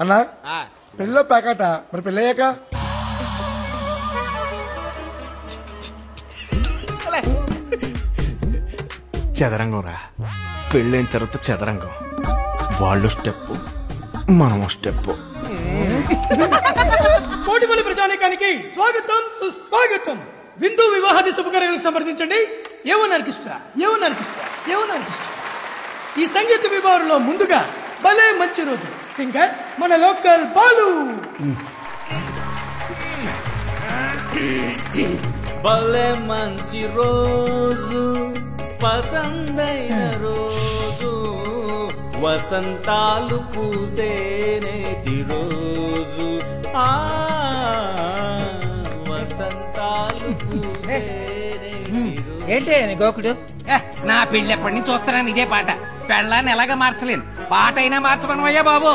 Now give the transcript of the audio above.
అన్నా పెళ్ళో ప్యాకట మరి పెళ్ళయ్యాక చదరంగం రా. పెళ్ళైన తర్వాత చదరంగం. వాళ్ళు స్టెప్, మనం స్టెప్. కోటిపల్లి ప్రజానీకానికి స్వాగతం సుస్వాగతం. విందు వివాహాది శుభకార్యాలకు సంప్రదించండి. ఏమన్నారు కృష్ణ, ఏమన్నారు కృష్ణ, ఏమన్నారు కృష్ణ. ఈ సంగీత విభాగంలో ముందుగా భలే మంచి రోజు సింగర్ మన లోకల్ బాలు. భలే మంచి రోజు, పసందైన రోజు, వసంతాలు పూసేనేటి రోజు, వసంతాలు పూసేనేటి రోజు. ఏంటి గోకుడు, నా పెళ్ళి ఎప్పటి నుంచి చూస్తున్నాను ఇదే పాట. పెళ్ళాన్ని ఎలాగ మార్చలేను, పాట అయినా మార్చమనమయ్యా బాబు.